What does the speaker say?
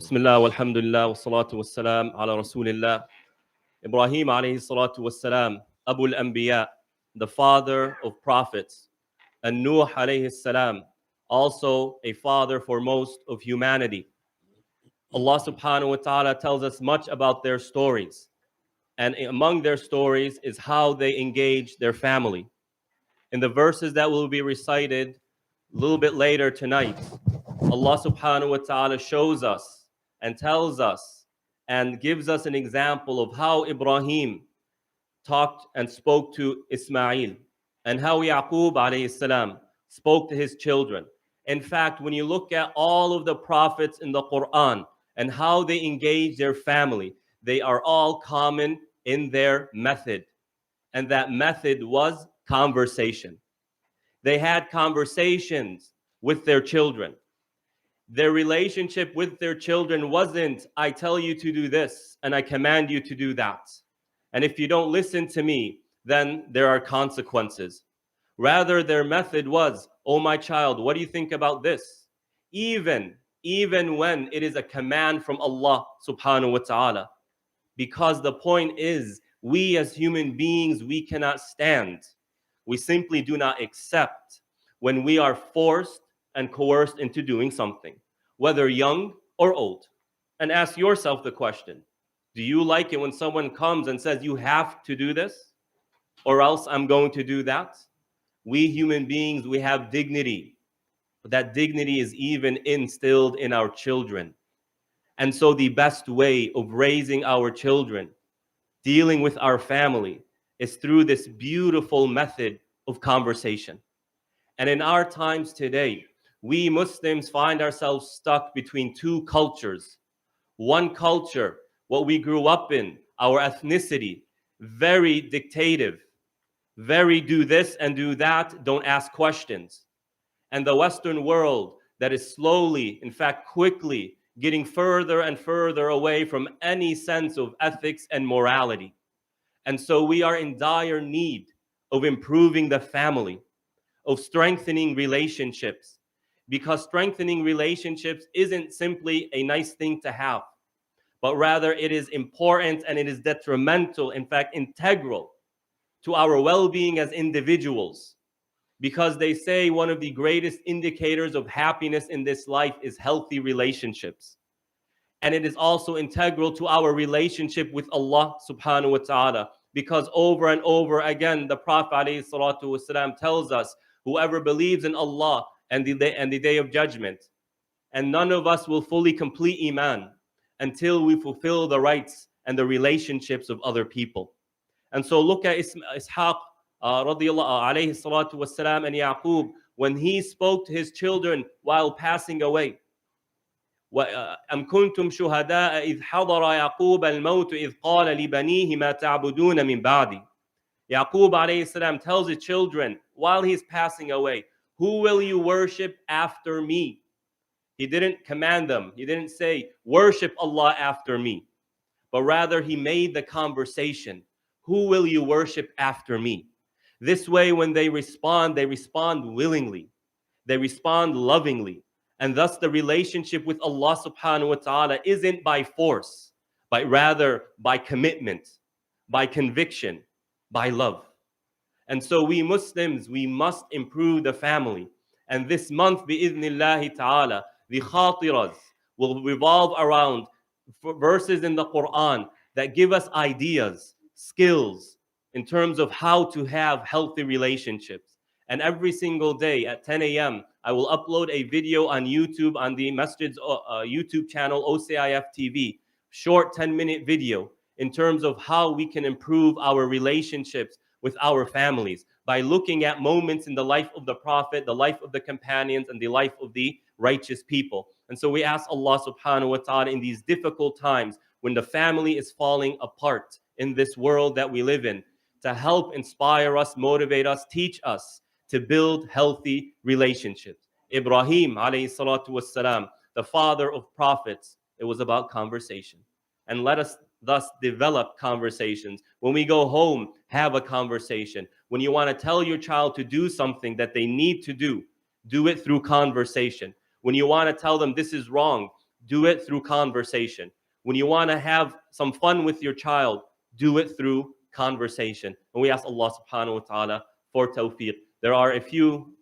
Bismillah walhamdulillah wa salatu wassalam ala Rasulillah. Ibrahim alayhi salatu wassalam, Abu al-Anbiya, the father of prophets, and Nuh alayhi salam, also a father for most of humanity. Allah subhanahu wa ta'ala tells us much about their stories. And among their stories is how they engage their family. In the verses that will be recited a little bit later tonight, Allah subhanahu wa ta'ala shows us and tells us and gives us an example of how Ibrahim talked and spoke to Ismail and how Yaqub alayhi salam spoke to his children. In fact, when you look at all of the prophets in the Quran and how they engage their family, they are all common in their method. And that method was conversation. They had conversations with their children. Their relationship with their children wasn't, I tell you to do this and I command you to do that. And if you don't listen to me, then there are consequences. Rather, their method was, oh my child, what do you think about this? Even when it is a command from Allah subhanahu wa ta'ala. Because the point is, we as human beings, we cannot stand. We simply do not accept when we are forced and coerced into doing something, whether young or old. And ask yourself the question, do you like it when someone comes and says, you have to do this, or else I'm going to do that? We human beings, we have dignity. But that dignity is even instilled in our children. And so the best way of raising our children, dealing with our family, is through this beautiful method of conversation. And in our times today, we Muslims find ourselves stuck between two cultures. One culture, what we grew up in, our ethnicity, very dictative, very do this and do that, don't ask questions. And the Western world that is slowly, in fact quickly, getting further and further away from any sense of ethics and morality. And so we are in dire need of improving the family, of strengthening relationships, because strengthening relationships isn't simply a nice thing to have, but rather it is important and it is detrimental, in fact, integral to our well-being as individuals. Because they say one of the greatest indicators of happiness in this life is healthy relationships. And it is also integral to our relationship with Allah subhanahu wa ta'ala. Because over and over again, the Prophet alayhi salatu wasalam tells us, whoever believes in Allah and the day of judgment, and none of us will fully complete Iman until we fulfill the rights and the relationships of other people. And so look at Ishaq alayhi salatu wasalam and Yaqub, when he spoke to his children while passing away. أَمْ كُنْتُمْ شُهَدَاءَ إِذْ حَضَرَ يَعْقُوبَ الْمَوْتُ إِذْ قَالَ لِبَنِيهِ مَا تَعْبُدُونَ مِنْ بَعْدِي. Yaqub alayhi salam tells his children while he's passing away, who will you worship after me? He didn't command them. He didn't say, worship Allah after me. But rather he made the conversation, who will you worship after me? This way when they respond willingly. They respond lovingly. And thus the relationship with Allah subhanahu wa ta'ala isn't by force, but rather by commitment, by conviction, by love. And so we Muslims, we must improve the family. And this month, bi'idhnillahi ta'ala, the khatiras will revolve around verses in the Quran that give us ideas, skills, in terms of how to have healthy relationships. And every single day at 10 a.m., I will upload a video on YouTube, on the Masjid's YouTube channel, OCIF TV, short 10-minute video in terms of how we can improve our relationships with our families by looking at moments in the life of the Prophet, the life of the companions, and the life of the righteous people. And so we ask Allah subhanahu wa ta'ala in these difficult times when the family is falling apart in this world that we live in, to help inspire us, motivate us, teach us to build healthy relationships. Ibrahim alayhi salatu wassalam, the father of prophets, it was about conversation. And let us thus develop conversations. When we go home, have a conversation. When you want to tell your child to do something that they need to do it through conversation. When you want to tell them this is wrong, do it through conversation. When you want to have some fun with your child, do it through conversation. And we ask Allah subhanahu wa ta'ala for tawfiq. There are a few